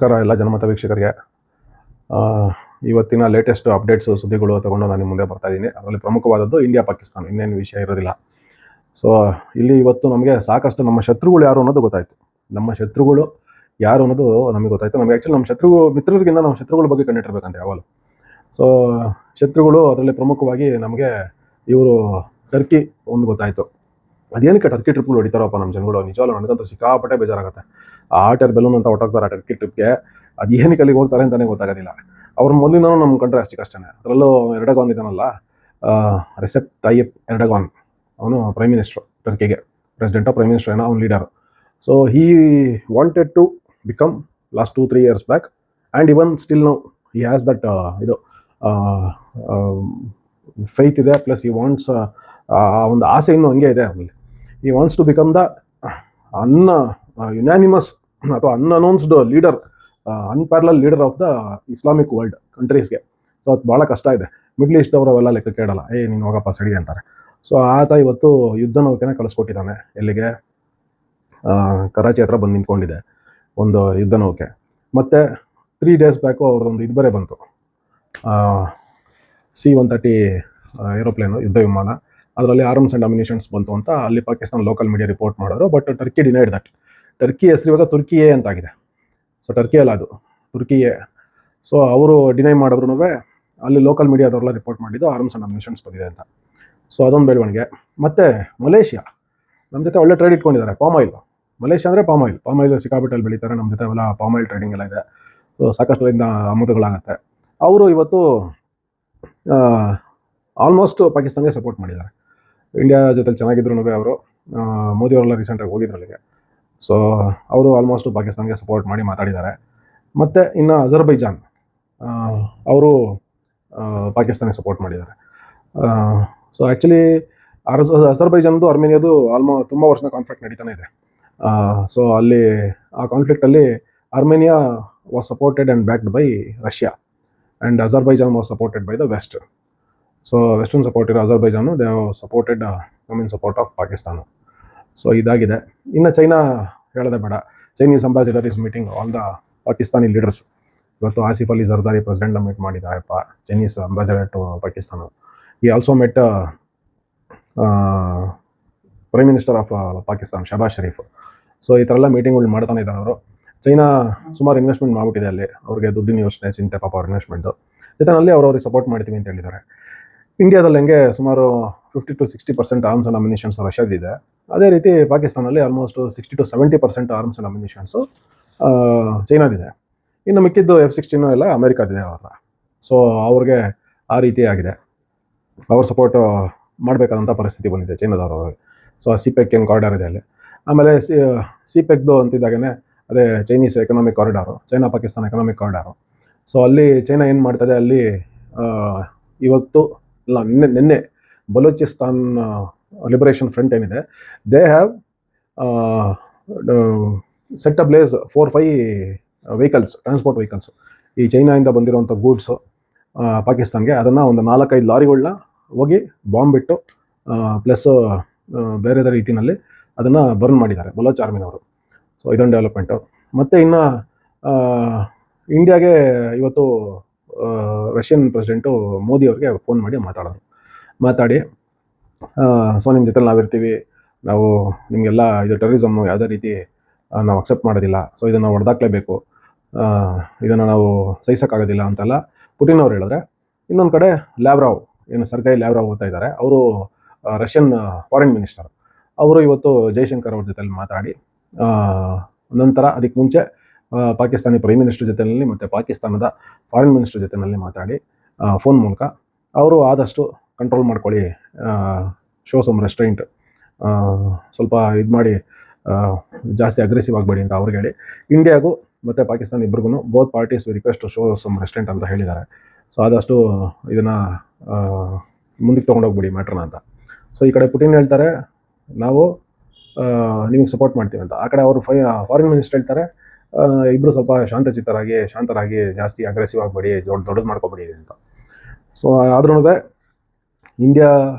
ನಮಸ್ಕಾರ ಎಲ್ಲ ಜನಮತ ವೀಕ್ಷಕರಿಗೆ. ಇವತ್ತಿನ ಲೇಟೆಸ್ಟ್ ಅಪ್ಡೇಟ್ಸು ಸುದ್ದಿಗಳು ತಗೊಂಡು ನಾನು ನಿಮ್ಮ ಮುಂದೆ ಬರ್ತಾ ಇದ್ದೀನಿ. ಅದರಲ್ಲಿ ಪ್ರಮುಖವಾದದ್ದು ಇಂಡಿಯಾ ಪಾಕಿಸ್ತಾನ, ಇನ್ನೇನು ವಿಷಯ ಇರೋದಿಲ್ಲ. ಸೊ ಇಲ್ಲಿ ಇವತ್ತು ನಮಗೆ ಸಾಕಷ್ಟು ನಮ್ಮ ಶತ್ರುಗಳು ಯಾರು ಅನ್ನೋದು ಗೊತ್ತಾಯಿತು. ನಮ್ಮ ಶತ್ರುಗಳು ಯಾರು ಅನ್ನೋದು ನಮಗೆ ಗೊತ್ತಾಯಿತು. ನಮಗೆ ಆ್ಯಕ್ಚುಲಿ ನಮ್ಮ ಮಿತ್ರರಿಗಿಂತ ನಮ್ಮ ಶತ್ರುಗಳ ಬಗ್ಗೆ ಕಂಡಿಟ್ಟಿರ್ಬೇಕಂತ ಯಾವಾಗಲೂ. ಸೊ ಶತ್ರುಗಳು ಅದರಲ್ಲಿ ಪ್ರಮುಖವಾಗಿ ನಮಗೆ ಇವರು ಟರ್ಕಿ ಒಂದು ಗೊತ್ತಾಯಿತು. ಅದೇನಕ್ಕೆ ಟರ್ಕಿ ಟ್ರಿಪ್ಗಳು ಹೊಡಿತಾರಪ್ಪ ನಮ್ಮ ಜನಗಳು, ನಿಜವಾಗ್ಲೂ ನನಗಂತೂ ಸಿಕ್ಕಾಪಟ್ಟೆ ಬೇಜಾರಾಗುತ್ತೆ. ಆ ಆಟರ್ ಬೆಲೂನ್ ಅಂತ ಹೊಟ್ಟೋಗ್ತಾರೆ ಆ ಟರ್ಕಿ ಟ್ರಿಪ್ಗೆ. ಅದು ಏನಕ್ಕೆ ಅಲ್ಲಿಗೆ ಹೋಗ್ತಾರೆ ಅಂತಲೇ ಗೊತ್ತಾಗೋದಿಲ್ಲ. ಅವ್ರ ಮೊದಲಿಂದನೂ ನಮ್ಮ ಕಂಡ್ರೆ ಅಷ್ಟೇ. ಅದರಲ್ಲೂ ಎರ್ಡಗಾನ್ ಇದ್ದಾನಲ್ಲ, ರೆಸೆಪ್ ತಾಯಿಪ್ ಎರ್ಡಗಾನ್, ಅವನು ಪ್ರೈಮ್ ಮಿನಿಸ್ಟ್ರು ಟರ್ಕಿಗೆ, ಪ್ರೆಸಿಡೆಂಟೋ ಪ್ರೈಮ್ ಮಿನಿಸ್ಟರ್ ಏನೋ ಅವ್ನು leader. So he wanted to become last 2-3 years back and even still now he has that ಇದು ಫೈತ್ ಇದೆ. ಪ್ಲಸ್ ಈ ವಾಂಟ್ಸ್ ಆ ಒಂದು ಆಸೆ ಇನ್ನೂ ಹಂಗೆ ಇದೆ ಅವನಲ್ಲಿ. He wants to become the unanimous ಅಥವಾ unannounced leader, unparallel leader of the Islamic world ಕಂಟ್ರೀಸ್ಗೆ. ಸೊ ಅದು ಭಾಳ ಕಷ್ಟ ಇದೆ. ಮಿಡ್ಲ್ ಈಸ್ಟ್ ಅವರು ಅವೆಲ್ಲ ಲೆಕ್ಕ ಕೇಳಲ್ಲ, ನೀನು ಹೋಗಪ್ಪ ಸಡಿ ಅಂತಾರೆ. ಸೊ ಆತ ಇವತ್ತು ಯುದ್ಧ ನೌಕೆನ ಕಳಿಸ್ಕೊಟ್ಟಿದ್ದಾನೆ. ಎಲ್ಲಿಗೆ? ಕರಾಚಿ ಹತ್ರ ಬಂದು ನಿಂತ್ಕೊಂಡಿದೆ ಒಂದು ಯುದ್ಧ ನೌಕೆ. ಮತ್ತು 3 days ಬ್ಯಾಕು ಅವ್ರದ್ದೊಂದು ಇದು ಬೇರೆ ಬಂತು, C-130 ಏರೋಪ್ಲೇನು, ಯುದ್ಧ ವಿಮಾನ. ಅದರಲ್ಲಿ ಆರ್ಮ್ಸ್ ಆ್ಯಂಡ್ ಅಮ್ಯುನಿಷನ್ಸ್ ಬಂತು ಅಂತ ಅಲ್ಲಿ ಪಾಕಿಸ್ತಾನ ಲೋಕಲ್ ಮೀಡಿಯಾ ರಿಪೋರ್ಟ್ ಮಾಡಿದ್ರು. But Turkey denied that. Turkey ಹೆಸರು ಇವಾಗ ತುರ್ಕಿಯೇ ಅಂತಾಗಿದೆ. ಸೊ ಟರ್ಕಿ ಅಲ್ಲ, ಅದು ತುರ್ಕಿಯೇ. ಸೊ ಅವರು ಡಿನೈ ಮಾಡಿದ್ರು ಅಲ್ಲಿ ಲೋಕಲ್ ಮೀಡಿಯಾದವ್ರೆಲ್ಲ ರಿಪೋರ್ಟ್ ಮಾಡಿದ್ದು ಆರ್ಮ್ಸ್ ಆ್ಯಂಡ್ ಅಮ್ಯುನಿಷನ್ಸ್ ಬಂದಿದೆ ಅಂತ. ಸೊ ಅದೊಂದು ಬೆಳವಣಿಗೆ. ಮತ್ತು ಮಲೇಷ್ಯಾ ನಮ್ಮ ಜೊತೆ ಒಳ್ಳೆ ಟ್ರೇಡ್ ಇಟ್ಕೊಂಡಿದ್ದಾರೆ. ಪಾಮ್ ಆಯಿಲ್, ಮಲೇಷ್ಯಾ ಅಂದರೆ ಪಾಮ್ ಆಯಿಲ್ ಸಿಕ್ಕಾಪಟ್ಟಲ್ಲಿ ಬೆಳೀತಾರೆ. ನಮ್ಮ ಜೊತೆ ಅವೆಲ್ಲ ಪಾಮ್ ಆಯಿಲ್ ಟ್ರೇಡಿಂಗ್ ಎಲ್ಲ ಇದೆ. ಸೊ ಸಾಕಷ್ಟುಗಳಿಂದ ಆಮದುಗಳಾಗುತ್ತೆ. ಅವರು ಇವತ್ತು ಆಲ್ಮೋಸ್ಟ್ ಪಾಕಿಸ್ತಾನಿಗೆ ಸಪೋರ್ಟ್ ಮಾಡಿದ್ದಾರೆ. ಇಂಡಿಯಾ ಜೊತೆ ಚೆನ್ನಾಗಿದ್ರು ಅವರು, ಮೋದಿಯವರೆಲ್ಲ ರೀಸೆಂಟಾಗಿ ಹೋಗಿದ್ರು ಅಲ್ಲಿಗೆ. ಸೊ ಅವರು ಆಲ್ಮೋಸ್ಟ್ ಪಾಕಿಸ್ತಾನಿಗೆ ಸಪೋರ್ಟ್ ಮಾಡಿ ಮಾತಾಡಿದ್ದಾರೆ. ಮತ್ತು ಇನ್ನು ಅಜರ್ಬೈಜಾನ್, ಅವರು ಪಾಕಿಸ್ತಾನಿಗೆ ಸಪೋರ್ಟ್ ಮಾಡಿದ್ದಾರೆ. ಸೊ ಆ್ಯಕ್ಚುಲಿ ಅಜರ್ಬೈಜಾನ್ದು ಅರ್ಮೇನಿಯಾದು ತುಂಬ ವರ್ಷದ ಕಾನ್ಫ್ಲಿಕ್ಟ್ ನಡೀತಾನೆ ಇದೆ. ಸೊ ಅಲ್ಲಿ ಆ ಕಾನ್ಫ್ಲಿಕ್ಟಲ್ಲಿ Armenia was supported and backed by Russia and Azerbaijan was supported by the west. So western support ಇರೋ Azerbaijan they have supported in support of Pakistan. So ಇದಾಗಿದೆ. ಇನ್ನು ಚೈನಾ ಹೇಳೋದೇ ಬೇಡ. Chinese ambassador is meeting all the Pakistani leaders. ಇವತ್ತು ಆಸಿಫ್ ಅಲಿ ಜರ್ದಾರಿ ಪ್ರೆಸಿಡೆಂಟ್ನ meet ಮಾಡಿದ್ದಾರಪ್ಪ, Chinese ambassador to Pakistan. He also met prime minister of Pakistan Shehbaz Sharif. So ಈ ಥರ ಎಲ್ಲ ಮೀಟಿಂಗ್ಗಳು ಮಾಡ್ತಾನೆ ಇದ್ದಾರೆ ಅವರು. ಚೈನಾ ಸುಮಾರು ಇನ್ವೆಸ್ಟ್ಮೆಂಟ್ ಮಾಡಿಬಿಟ್ಟಿದೆ ಅಲ್ಲಿ. ಅವ್ರಿಗೆ ದುಡ್ಡಿನ ಯೋಚನೆ ಚಿಂತೆ ಪಾಪ ಅವ್ರ ಇನ್ವೆಸ್ಟ್ಮೆಂಟು ಜೊತೆನಲ್ಲಿ ಅವ್ರಿಗೆ ಸಪೋರ್ಟ್ ಮಾಡ್ತೀವಿ ಅಂತ ಹೇಳಿದ್ದಾರೆ. ಇಂಡಿಯಾದಲ್ಲಿ ಹೆಂಗೆ ಸುಮಾರು 50 to 60% ಆರ್ಮ್ಸ್ ಆ್ಯಂಡ್ ಅಮ್ಯುನಿಷನ್ಸ್ ರಷ್ಯಾದಿದೆ, ಅದೇ ರೀತಿ ಪಾಕಿಸ್ತಾನಲ್ಲಿ ಆಲ್ಮೋಸ್ಟ್ 60 to 70% ಆರ್ಮ್ಸ್ ಆ್ಯಂಡ್ ಅಮ್ಯುನಿಷನ್ಸು ಚೈನಾದಿದೆ. ಇನ್ನು ಮಿಕ್ಕಿದ್ದು F-16 ಎಲ್ಲ ಅಮೆರಿಕಾದಿದೆ ಅವರ. ಸೊ ಅವ್ರಿಗೆ ಆ ರೀತಿ ಆಗಿದೆ. ಅವ್ರ ಸಪೋರ್ಟು ಮಾಡಬೇಕಾದಂಥ ಪರಿಸ್ಥಿತಿ ಬಂದಿದೆ ಚೈನಾದವ್ರಿಗೆ. ಸೊ CPEC ಏನು ಕಾರಿಡಾರ್ ಇದೆ ಅಲ್ಲಿ. ಆಮೇಲೆ CPECದು ಅಂತಿದ್ದಾಗೇ ಅದೇ Chinese economic corridor, China Pakistan economic corridor. So ಅಲ್ಲಿ ಚೈನಾ ಏನು ಮಾಡ್ತದೆ, ಅಲ್ಲಿ ಇವತ್ತು ಇಲ್ಲ ನಿನ್ನೆ ಬಲೂಚಿಸ್ತಾನ್ ಲಿಬರೇಷನ್ ಫ್ರಂಟ್ ಏನಿದೆ, they have set a bless 4-5 vehicles, transport vehicles, ಈ ಚೈನಾಯಿಂದ ಬಂದಿರುವಂಥ ಗೂಡ್ಸು ಪಾಕಿಸ್ತಾನ್ಗೆ. ಅದನ್ನು ಒಂದು 4-5 ಲಾರಿಗಳನ್ನ ಹೋಗಿ ಬಾಂಬ್ ಬಿಟ್ಟು ಪ್ಲಸ್ ಬೇರೆ ರೀತಿಯಲ್ಲಿ ಅದನ್ನು ಬರ್ನ್ ಮಾಡಿದ್ದಾರೆ ಬಲೋಚ್ ಆರ್ಮಿನವರು. ಸೊ ಇದೊಂದು ಡೆವಲಪ್ಮೆಂಟು. ಮತ್ತು ಇನ್ನು ಇಂಡಿಯಾಗೆ ಇವತ್ತು ರಷ್ಯನ್ ಪ್ರೆಸಿಡೆಂಟು ಮೋದಿ ಅವ್ರಿಗೆ ಫೋನ್ ಮಾಡಿ ಮಾತಾಡಿ ಸೊ ನಿಮ್ಮ ಜೊತೆ ನಾವಿರ್ತೀವಿ, ನಾವು ನಿಮಗೆಲ್ಲ ಇದು ಟೆರರಿಸಮ್ಮು ಯಾವುದೇ ರೀತಿ ನಾವು ಅಕ್ಸೆಪ್ಟ್ ಮಾಡೋದಿಲ್ಲ, ಸೊ ಇದನ್ನು ಹೊಡೆದಾಕ್ಲೇಬೇಕು, ಇದನ್ನು ನಾವು ಸಹಿಸೋಕ್ಕಾಗೋದಿಲ್ಲ ಅಂತೆಲ್ಲ ಪುಟಿನ್ ಅವ್ರು ಹೇಳಿದ್ರೆ. ಇನ್ನೊಂದು ಕಡೆ ಲ್ಯಾವ್ರಾವ್, ಏನು ಸರ್ಗೈ ಲ್ಯಾವ್ರಾವ್ ಓದ್ತಾ ಇದ್ದಾರೆ, ಅವರು ರಷ್ಯನ್ ಫಾರಿನ್ ಮಿನಿಸ್ಟರ್. ಅವರು ಇವತ್ತು ಜೈಶಂಕರ್ ಅವ್ರ ಜೊತೆಲಿ ಮಾತಾಡಿ ನಂತರ ಅದಕ್ಕೆ ಮುಂಚೆ ಪಾಕಿಸ್ತಾನಿ ಪ್ರೈಮ್ ಮಿನಿಸ್ಟರ್ ಜೊತೆಯಲ್ಲಿ ಮತ್ತು ಪಾಕಿಸ್ತಾನದ ಫಾರಿನ್ ಮಿನಿಸ್ಟರ್ ಜೊತೆಯಲ್ಲಿ ಮಾತಾಡಿ ಫೋನ್ ಮೂಲಕ ಅವರು ಆದಷ್ಟು ಕಂಟ್ರೋಲ್ ಮಾಡ್ಕೊಳ್ಳಿ, ಶೋ ಸಮ್ ರೆಸ್ಟ್ರೈಂಟ್, ಸ್ವಲ್ಪ ಇದು ಮಾಡಿ ಜಾಸ್ತಿ ಅಗ್ರೆಸಿವ್ ಆಗಬೇಡಿ ಅಂತ ಅವ್ರಿಗೆ ಹೇಳಿ, ಇಂಡಿಯಾಗೂ ಮತ್ತು ಪಾಕಿಸ್ತಾನ ಇಬ್ಬರಿಗೂ both parties request to show some restraint ಅಂತ ಹೇಳಿದ್ದಾರೆ. ಸೊ ಆದಷ್ಟು ಇದನ್ನು ಮುಂದಕ್ಕೆ ತೊಗೊಂಡೋಗ್ಬಿಡಿ ಮ್ಯಾಟ್ರನ್ನ ಅಂತ. ಸೊ ಈ ಕಡೆ ಪುಟಿನ್ ಹೇಳ್ತಾರೆ ನಾವು ನಿಮಗೆ ಸಪೋರ್ಟ್ ಮಾಡ್ತೀವಿ ಅಂತ. ಆ ಕಡೆ ಅವರು ಫಾರಿನ್ ಮಿನಿಸ್ಟರ್ ಹೇಳ್ತಾರೆ ಇಬ್ಬರು ಸ್ವಲ್ಪ ಶಾಂತರಾಗಿ ಜಾಸ್ತಿ ಅಗ್ರೆಸಿವ್ ಆಗಬೇಡಿ, ದೊಡ್ಡದು ಮಾಡ್ಕೊಬೇಡಿ ಅಂತ. ಸೊ ಆದ್ರೂ ಇಂಡಿಯಾ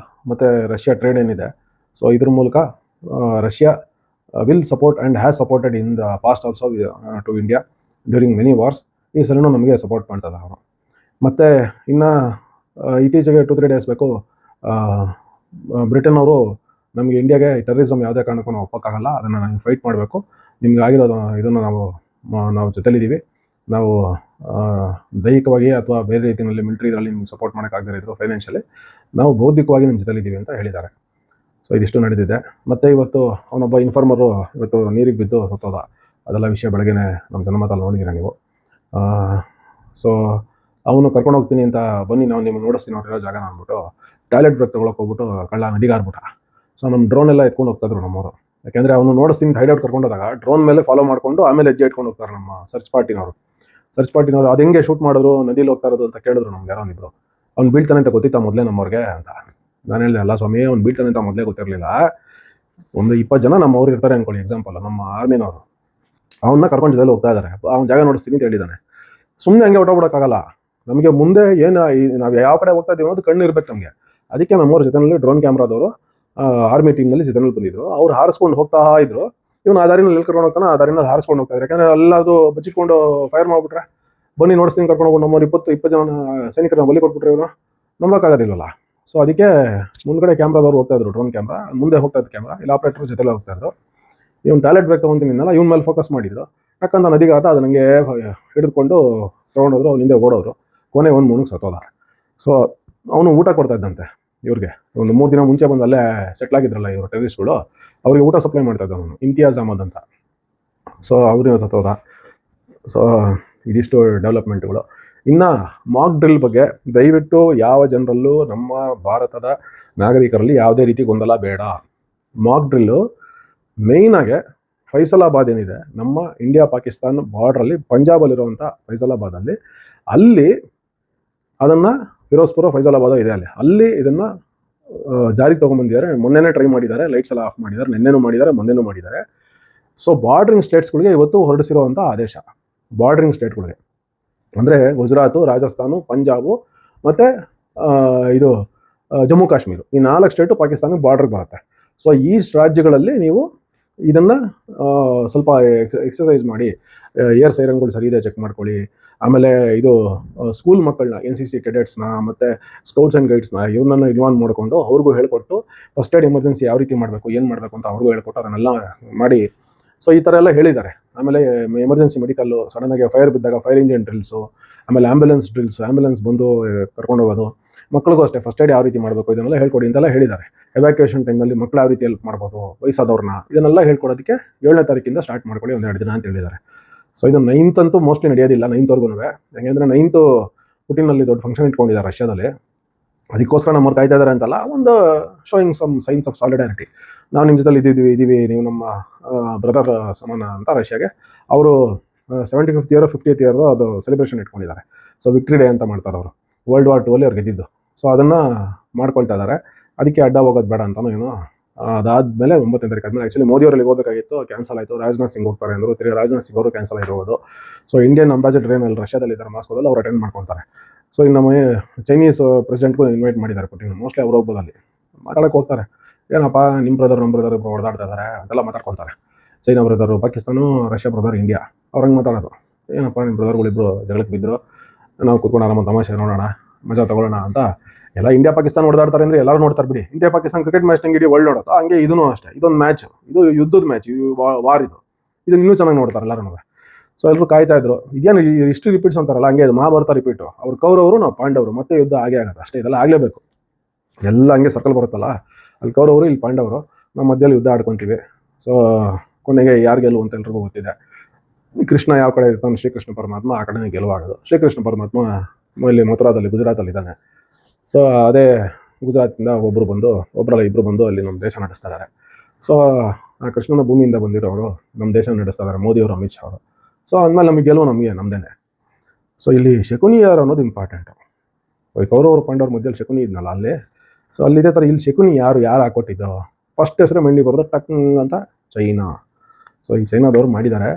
ಮತ್ತು ರಷ್ಯಾ ಟ್ರೇಡ್ ಏನಿದೆ, ಸೊ ಇದ್ರ ಮೂಲಕ Russia will support and has supported in the past also to India during many wars. ಈ ಸಲನೂ ನಮಗೆ ಸಪೋರ್ಟ್ ಮಾಡ್ತದೆ ಅವರು. ಮತ್ತು ಇನ್ನು ಇತ್ತೀಚೆಗೆ 2-3 ಡೇಸ್ ಬೇಕು ಬ್ರಿಟನ್ ಅವರು ನಮಗೆ ಇಂಡಿಯಾಗೆ ಟೆರರಿಸಮ್ ಯಾವುದೇ ಕಾರಣಕ್ಕೂ ನಾವು ಒಪ್ಪಕ್ಕಾಗಲ್ಲ, ಅದನ್ನು ನಾವು ಫೈಟ್ ಮಾಡಬೇಕು, ನಿಮ್ಗೆ ಆಗಿರೋದು ಇದನ್ನು ನಾವು ಜೊತೆಲಿದ್ದೀವಿ, ನಾವು ದೈಹಿಕವಾಗಿ ಅಥವಾ ಬೇರೆ ರೀತಿಯಲ್ಲಿ ಮಿಲಿಟರಿ ಇದರಲ್ಲಿ ನಿಮ್ಗೆ ಸಪೋರ್ಟ್ ಮಾಡೋಕ್ಕಾಗದೇ ಇದ್ರು ಫೈನಾನ್ಷಿಯಲಿ, ನಾವು ಬೌದ್ಧಿಕವಾಗಿ ನಿಮ್ಮ ಜೊತೆಲಿದ್ದೀವಿ ಅಂತ ಹೇಳಿದ್ದಾರೆ. ಸೊ ಇದಿಷ್ಟು ನಡೆದಿದೆ. ಮತ್ತು ಇವತ್ತು ಅವನೊಬ್ಬ ಇನ್ಫಾರ್ಮರು ಇವತ್ತು ನೀರಿಗೆ ಬಿದ್ದು ಸತ್ತೋದ. ಅದೆಲ್ಲ ವಿಷಯ ಬೆಳಗ್ಗೆನೇ ನಮ್ಮ ಜನಮತಲ್ಲಿ ನೋಡಿದ್ದೀರಾ ನೀವು. ಸೊ ಅವನು ಕರ್ಕೊಂಡು ಹೋಗ್ತೀನಿ ಅಂತ, ಬನ್ನಿ ನಾವು ನಿಮ್ಗೆ ನೋಡಿಸ್ತೀನಿ ನೋಡಿರೋ ಜಾಗನ ಅಂದ್ಬಿಟ್ಟು ಟಾಯ್ಲೆಟ್ ಬ್ರೇಕ್ ತೊಗೊಳಕ್ಕೆ ಹೋಗ್ಬಿಟ್ಟು ಕಳ್ಳ ನದಿಗಾರ್ಬಿಟ್ಟ. ಸೊ ನಮ್ಮ ಡ್ರೋನ್ ಎಲ್ಲ ಎತ್ಕೊಂಡು ಹೋಗ್ತಾಯಿದ್ರು ನಮ್ಮವರು. ಯಾಕೆಂದರೆ ಅವನು ನೋಡಿಸ್ತೀನಿ ಹೈಡೌಟ್ ಕರ್ಕೊಂಡು ಹೋದಾಗ ಡ್ರೋನ್ ಮೇಲೆ ಫಾಲೋ ಮಾಡಿಕೊಂಡು ಆಮೇಲೆ ಹೆಜ್ಜೆ ಇಟ್ಕೊಂಡು ಹೋಗ್ತಾರೆ ನಮ್ಮ ಸರ್ಚ್ ಪಾರ್ಟಿನವರು. ಅದು ಹೆಂಗೆ ಶೂಟ್ ಮಾಡಿದ್ರು ನದಿಲಿ ಹೋಗ್ತಾ ಇರೋದು ಅಂತ ಕೇಳಿದ್ರು ನಮ್ಗೆ ಯಾರೋ ಒಂದಿಬ್ರು. ಅವ್ನು ಬೀಳ್ತಾನೆ ಅಂತ ಗೊತ್ತಿತ್ತಾ ಮೊದಲೇ ನಮ್ಮವ್ರಿಗೆ ಅಂತ. ನಾನು ಹೇಳಿದೆ, ಅಲ್ಲ ಸ್ವಾಮಿ, ಅವ್ನು ಬೀಳ್ತಾನೆ ಅಂತ ಮೊದಲೇ ಗೊತ್ತಿರಲಿಲ್ಲ. ಒಂದು 20 ಜನ ನಮ್ಮವ್ರು ಇರ್ತಾರೆ ಅಂದ್ಕೊಳ್ಳಿ, ಎಕ್ಸಾಂಪಲ್ ನಮ್ಮ ಆರ್ಮಿನವರು, ಅವನ್ನ ಕರ್ಕೊಂಡು ಜೊತೆಲಿ ಹೋಗ್ತಾ ಇದ್ದಾರೆ, ಅವ್ನ ಜಾಗ ನೋಡಿಸ್ತೀನಿ ಅಂತ ಹೇಳಿದ್ದಾನೆ. ಸುಮ್ಮನೆ ಹಂಗೆ ಹೊಟ್ಟೋಗ್ಬಿಡೋಕ್ಕಾಗಲ್ಲ. ನಮಗೆ ಮುಂದೆ ಏನು ನಾವು ಯಾವ ಕಡೆ ಹೋಗ್ತಾ ಇದ್ದೀವಿ ಅನ್ನೋದು ಕಣ್ಣು ಇರ್ಬೇಕು ನಮಗೆ. ಅದಕ್ಕೆ ನಮ್ಮವ್ರ ಜೊತೆಯಲ್ಲಿ ಡ್ರೋನ್ ಕ್ಯಾಮ್ರಾದವರು ಆರ್ಮಿ ಟೀಮ್ನಲ್ಲಿ ಜೊತೆನಲ್ಲಿ ಬಂದಿದ್ರು. ಅವ್ರು ಹಾರಿಸ್ಕೊಂಡು ಹೋಗ್ತಾ ಇದ್ರು. ಇವನು ಆ ದಾರಿನಲ್ಲಿ ಎಲ್ಲಿ ಕರ್ಕೊಂಡು ಹೋಗ್ತಾನೆ ಆ ದಾರಿನಲ್ಲಿ ಹಾರಿಸ್ಕೊಂಡು ಹೋಗ್ತಾ ಇದ್ರು. ಯಾಕಂದರೆ ಎಲ್ಲಾದರೂ ಬಚ್ಚಿಟ್ಕೊಂಡು ಫೈರ್ ಮಾಡಿಬಿಟ್ರೆ, ಬನ್ನಿ ನೋಡಿಸ್ತೀನಿ ಕರ್ಕೊಂಡು ಹೋಗಿ ನಮ್ಮವ್ರು 20 ಜನ ಸೈನಿಕರನ್ನ ಬಲಿ ಕೊಟ್ಬಿಟ್ರೆ ಇವರು ನಂಬೋಕ್ಕಾಗೋದಿಲ್ವಲ್ಲ. ಸೊ ಅದಕ್ಕೆ ಮುಂದ್ಗಡೆ ಕ್ಯಾಮ್ರಾದವ್ರು ಹೋಗ್ತಾ ಇದ್ರು, ಡ್ರೋನ್ ಕ್ಯಾಮ್ರಾ ಮುಂದೆ ಹೋಗ್ತಾ ಇದ್ದು ಕ್ಯಾಮ್ರಾ, ಇಲ್ಲಿ ಆಪ್ರೇಟರ್ ಜೊತೆಲ್ಲ ಹೋಗ್ತಾ ಇದ್ರು. ಇವ್ನು ಟಾಯ್ಲೆಟ್ ಬ್ರೇಕ್ ತೊಗೊಂತಿನಿಂದಲ್ಲ ಇವನ ಮೇಲೆ ಫೋಕಸ್ ಮಾಡಿದ್ರು. ಯಾಕಂದ್ರೆ ನದಿಗಾತ ಅದು ನನಗೆ ಹಿಡಿದುಕೊಂಡು ತೊಗೊಂಡೋದ್ರು, ಅವನಿಂದ ಓಡೋದ್ರು. ಕೊನೆ ಒಂದು ಮುಣುಗ್ ಸತ್ತೋದ. ಸೊ ಅವನು ಊಟ ಕೊಡ್ತಾ ಇದ್ದಂತೆ ಇವ್ರಿಗೆ. ಒಂದು 3 ದಿನ ಮುಂಚೆ ಬಂದು ಅಲ್ಲೇ ಸೆಟ್ಲ್ ಆಗಿದ್ರಲ್ಲ ಇವರು ಟೆರರಿಸ್ಟ್ಗಳು, ಅವ್ರಿಗೆ ಊಟ ಸಪ್ಲೈ ಮಾಡ್ತಾ ಇದ್ದ ಅವನು, ಇಮ್ತಿಯಾಜ್ ಅಹಮದ್ ಅಂತ. ಸೊ ಅವ್ರಿಗೆ ಸತ್ತೋದ. ಸೊ ಇದಿಷ್ಟು ಡೆವಲಪ್ಮೆಂಟ್ಗಳು. ಇನ್ನು ಮಾಕ್ ಡ್ರಿಲ್ ಬಗ್ಗೆ ದಯವಿಟ್ಟು ಯಾವ ಜನರಲ್ಲೂ ನಮ್ಮ ಭಾರತದ ನಾಗರಿಕರಲ್ಲಿ ಯಾವುದೇ ರೀತಿ ಗೊಂದಲ ಬೇಡ. ಮಾಕ್ ಡ್ರಿಲ್ಲು ಮೇಯ್ನಾಗೆ ಫೈಸಲಾಬಾದ್ ಏನಿದೆ, ನಮ್ಮ ಇಂಡಿಯಾ ಪಾಕಿಸ್ತಾನ ಬಾರ್ಡ್ರಲ್ಲಿ ಪಂಜಾಬಲ್ಲಿರುವಂಥ ಫೈಸಲಾಬಾದಲ್ಲಿ, ಅಲ್ಲಿ ಅದನ್ನು ಫಿರೋಜ್ಪುರ ಫೈಸಲಾಬಾದ ಇದೆ ಅಲ್ಲಿ ಇದನ್ನು ಜಾರಿಗೆ ತೊಗೊಂಬಂದಿದ್ದಾರೆ. ಮೊನ್ನೆನೇ ಟ್ರೈ ಮಾಡಿದ್ದಾರೆ, ಲೈಟ್ಸ್ ಎಲ್ಲ ಆಫ್ ಮಾಡಿದ್ದಾರೆ, ನಿನ್ನೆನೂ ಮಾಡಿದ್ದಾರೆ, ಮೊನ್ನೆನೂ ಮಾಡಿದ್ದಾರೆ. ಸೊ ಬಾರ್ಡ್ರಿಂಗ್ ಸ್ಟೇಟ್ಸ್ಗಳಿಗೆ ಇವತ್ತು ಹೊರಡಿಸಿರುವಂಥ ಆದೇಶ, ಬಾರ್ಡ್ರಿಂಗ್ ಸ್ಟೇಟ್ಗಳಿಗೆ ಅಂದರೆ ಗುಜರಾತು, ರಾಜಸ್ಥಾನು, ಪಂಜಾಬು ಮತ್ತು ಇದು ಜಮ್ಮು ಕಾಶ್ಮೀರ, ಈ 4 ಸ್ಟೇಟು ಪಾಕಿಸ್ತಾನಕ್ಕೆ ಬಾರ್ಡ್ರಿಗೆ ಬರುತ್ತೆ. ಸೊ ಈ ರಾಜ್ಯಗಳಲ್ಲಿ ನೀವು ಇದನ್ನು ಸ್ವಲ್ಪ ಎಕ್ಸಸೈಸ್ ಮಾಡಿ, ಏರ್ ಸೈರನ್ಗಳು ಸರಿ ಇದೆ ಚೆಕ್ ಮಾಡ್ಕೊಳ್ಳಿ. ಆಮೇಲೆ ಇದು ಸ್ಕೂಲ್ ಮಕ್ಕಳನ್ನ, NCC ಕೆಡೆಟ್ಸ್ನ ಮತ್ತು ಸ್ಕೌಟ್ಸ್ ಆ್ಯಂಡ್ ಗೈಡ್ಸ್ನ ಇವ್ರನ್ನ ಇನ್ವಾಲ್ವ್ ಮಾಡಿಕೊಂಡು ಅವ್ರಿಗೂ ಹೇಳ್ಕೊಟ್ಟು ಫಸ್ಟ್ ಏಡ್ ಎಮರ್ಜೆನ್ಸಿ ಯಾವ ರೀತಿ ಮಾಡಬೇಕು, ಏನು ಮಾಡಬೇಕು ಅಂತ ಅವ್ರಿಗೂ ಹೇಳ್ಕೊಟ್ಟು ಅದನ್ನೆಲ್ಲ ಮಾಡಿ. ಸೊ ಈ ಥರ ಎಲ್ಲ ಹೇಳಿದ್ದಾರೆ. ಆಮೇಲೆ ಎಮರ್ಜೆನ್ಸಿ ಮೆಡಿಕಲ್ಲು, ಸಡನ್ನಾಗಿ ಫೈರ್ ಬಿದ್ದಾಗ ಫೈರ್ ಇಂಜಿನ್ ಡ್ರಿಲ್ಸು, ಆಮೇಲೆ ಆ್ಯಂಬುಲೆನ್ಸ್ ಬಂದು ಕರ್ಕೊಂಡು ಹೋಗೋದು, ಮಕ್ಕಳಿಗೂ ಅಷ್ಟೇ ಫಸ್ಟ್ ಏಡ್ ಯಾವ ರೀತಿ ಮಾಡಬೇಕು ಇದನ್ನೆಲ್ಲ ಹೇಳ್ಕೊಡಿ ಅಂತೆಲ್ಲ ಹೇಳಿದ್ದಾರೆ. ಎವ್ಯಾಕ್ಯುಯೇಷನ್ ಟೈಮಲ್ಲಿ ಮಕ್ಕಳು ಯಾವ ರೀತಿ ಹೆಲ್ಪ್ ಮಾಡ್ಬೋದು, ವಯಸ್ಸಾದವ್ರನ್ನ, ಇದನ್ನೆಲ್ಲ ಹೇಳ್ಕೊಡೋದಕ್ಕೆ 7ನೇ ತಾರೀಕಿಂದ ಸ್ಟಾರ್ಟ್ ಮಾಡ್ಕೊಳ್ಳಿ, 1-2 ದಿನ ಅಂತ ಹೇಳಿದ್ದಾರೆ. ಸೊ ಇದು 9th ಅಂತೂ ಮೋಸ್ಟ್ಲಿ ನಡೆಯೋದಿಲ್ಲ, 9thವರೆಗೂ. ಯಾಕೆಂದರೆ 9th ಪುಟಿನಲ್ಲಿ ದೊಡ್ಡ ಫಂಕ್ಷನ್ ಇಟ್ಕೊಂಡಿದ್ದಾರೆ ರಷ್ಯಾದಲ್ಲಿ. ಅದಕ್ಕೋಸ್ಕರ ನಮ್ಮವ್ರು ಕಾಯ್ತಾ ಇದ್ದಾರೆ ಅಂತಲ್ಲ, ಒಂದು showing some signs of solidarity. ನಾವು ನಿಮ್ಮ ಜೊತೆಲಿ ಇದ್ದೀವಿ, ನೀವು ನಮ್ಮ ಬ್ರದರ್ ಸಮಾನ ಅಂತ ರಷ್ಯಾಗೆ ಅವರು 75th ಇಯರ್ 50th ಇಯರ್ದು ಅದು ಸೆಲೆಬ್ರೇಷನ್ ಇಟ್ಕೊಂಡಿದ್ದಾರೆ. ಸೊ ವಿಕ್ಟ್ರಿ ಡೇ ಅಂತ ಮಾಡ್ತಾರೆ ಅವರು, World War II ಅವ್ರು ಗೆದ್ದಿದ್ದು. ಸೊ ಅದನ್ನು ಮಾಡ್ಕೊಳ್ತಾ ಇದ್ದಾರೆ. ಅದಕ್ಕೆ ಅಡ್ಡ ಹೋಗೋದು ಬೇಡ ಅಂತಲೂ ಏನೋ. ಅದಾದಮೇಲೆ 9ನೇ ತಾರೀಕು ಆದಮೇಲೆ ಆ್ಯಕ್ಚುಲಿ ಮೋದಿಯವರಲ್ಲಿ ಹೋಗಬೇಕಾಗಿತ್ತು, ಕ್ಯಾನ್ಸಲ್ ಆಯಿತು. ರಾಜನಾಥ್ ಸಿಂಗ್ ಹೋಗ್ತಾರೆ ಅಂದರು, ತಿರುಗಿ ರಾಜನಾಥ್ ಸಿಂಗ್ ಅವರು ಕ್ಯಾನ್ಸಲ್ ಆಗಿರೋದು. ಸೊ ಇಂಡಿಯನ್ ಅಂಬಾಸಿಡರ್ ಏನಲ್ಲಿ ರಷ್ಯಾದಲ್ಲಿ ಇದ್ದಾರೆ ಮಾಸ್ಕೋದಲ್ಲಿ, ಅವ್ರು ಅಟೆಂಡ್ ಮಾಡ್ಕೊತಾರೆ. ಸೊ ಇನ್ನು ನಮ್ಮ ಚೈನೀಸ್ ಪ್ರೆಸಿಡೆಂಟ್ಗೂ ಇನ್ವೈಟ್ ಮಾಡಿದ್ದಾರೆ ಪುಟಿನ್, ಮೋಸ್ಟ್ಲಿ ಅವ್ರು ಹೋಗ್ಬೋದು. ಅಲ್ಲಿ ಮಾತಾಡೋಕ್ಕೆ ಹೋಗ್ತಾರೆ. ಏನಪ್ಪ ನಮ್ಮ ಬ್ರದರ್ ಇಬ್ಬರು ಹೊಡೆದಾಡ್ತಾ ಇದ್ದಾರೆ ಅಂತೆಲ್ಲ ಮಾತಾಡ್ಕೊತಾರೆ. China brother Pakistan, Russia brother India, ಅವ್ರು ಹಂಗೆ ಮಾತಾಡೋದು. ಏನಪ್ಪ ನಿಮ್ಮ ಬ್ರದರ್ಗಳಿಬ್ರು ಜಗಳಕ್ಕೆ ಬಿದ್ದರು, ನಾವು ಕೂತ್ಕೊಂಡು ಆರಾಮ ತಮಾಷೆ ನೋಡೋಣ, ಮಜಾ ತೊಗೊಳ್ಳೋಣ ಅಂತ. ಎಲ್ಲ ಇಂಡಿಯಾ ಪಾಕಿಸ್ತಾನ ಹೊಡೆದಾಡ್ತಾರೆ ಅಂದರೆ ಎಲ್ಲರೂ ನೋಡ್ತಾರೆ ಬಿಡಿ. ಇಂಡಿಯಾ ಪಾಕಿಸ್ತಾನ ಕ್ರಿಕೆಟ್ ಮ್ಯಾಚ್ ನಂಗೆ ಇಡೀ ವರ್ಲ್ಡ್ ನೋಡೋದು, ಹಂಗೆ ಇದೂ ಅಷ್ಟೇ. ಇದೊಂದು ಮ್ಯಾಚ್, ಇದು ಯುದ್ಧದ ಮ್ಯಾಚ್, ವಾರ್ ಇದನ್ನು ಇನ್ನೂ ಚೆನ್ನಾಗಿ ನೋಡ್ತಾರೆ ಎಲ್ಲರೂ. ಸೊ ಎಲ್ಲರೂ ಕಾಯ್ತಾ ಇದ್ರು. ಇದೇನು ಹಿಸ್ಟ್ರಿ ರಿಪೀಟ್ಸ್ ಅಂತಾರಲ್ಲ, ಹಂಗೆ ಇದು ಮಹಾಭಾರತ ರಿಪೀಟು. ಅವ್ರು ಕೌರವರು, ನಾವು ಪಾಂಡವರು, ಮತ್ತೆ ಯುದ್ಧ ಆಗೇ ಆಗುತ್ತೆ ಅಷ್ಟೇ. ಇದೆಲ್ಲ ಆಗಲೇಬೇಕು, ಎಲ್ಲ ಹಂಗೆ ಸರ್ಕಲ್ ಬರುತ್ತಲ್ಲ. ಅಲ್ಲಿ ಕೌರವರು, ಇಲ್ಲಿ ಪಾಂಡವರು, ನಮ್ಮ ಮಧ್ಯದಲ್ಲಿ ಯುದ್ಧ ಆಡ್ಕೊತೀವಿ. ಸೊ ಕೊನೆಗೆ ಯಾರು ಗೆಲ್ಲುವ ಅಂತ ಎಲ್ರಿಗೂ ಗೊತ್ತಿದೆ. ಕೃಷ್ಣ ಯಾವ ಕಡೆ ಇರ್ತಾನೆ, ಶ್ರೀಕೃಷ್ಣ ಪರಮಾತ್ಮ ಆ ಕಡೆನೇ ಗೆಲುವಾಗೋದು. ಶ್ರೀಕೃಷ್ಣ ಪರಮಾತ್ಮ ಇಲ್ಲಿ ಮಥುರಾದಲ್ಲಿ, ಗುಜರಾತಲ್ಲಿ ಇದ್ದಾನೆ. ಸೊ ಅದೇ ಗುಜರಾತಿಂದ ಒಬ್ಬರಲ್ಲ ಇಬ್ಬರು ಬಂದು ಅಲ್ಲಿ ನಮ್ಮ ದೇಶ ನಡೆಸ್ತಾ ಇದ್ದಾರೆ. ಸೊ ಆ ಕೃಷ್ಣನ ಭೂಮಿಯಿಂದ ಬಂದಿರೋರು ನಮ್ಮ ದೇಶ ನಡೆಸ್ತಾ ಇದ್ದಾರೆ, ಮೋದಿಯವರು, ಅಮಿತ್ ಶಾ ಅವರು. ಸೊ ಅಂದಮೇಲೆ ನಮಗೆ ಗೆಲುವು ನಮ್ಮದೇನೆ. ಸೊ ಇಲ್ಲಿ ಶಕುನಿ ಯಾರು ಅನ್ನೋದು ಇಂಪಾರ್ಟೆಂಟು. ಕೌರವರು ಪಾಂಡವ್ರ ಮಧ್ಯದಲ್ಲಿ ಶಕುನಿ ಇದ್ನಲ್ಲ ಅಲ್ಲಿ. ಸೊ ಅಲ್ಲಿ ಇದೇ ಥರ ಇಲ್ಲಿ ಶಕುನಿ ಯಾರು ಹಾಕೊಟ್ಟಿದ್ದು, ಫಸ್ಟ್ ಹೆಸರೇ ಮಂಡಿ ಬರೋದು ಟಕ್ ಅಂತ ಚೈನಾ. ಸೊ ಈ ಚೈನಾದವ್ರು ಮಾಡಿದ್ದಾರೆ.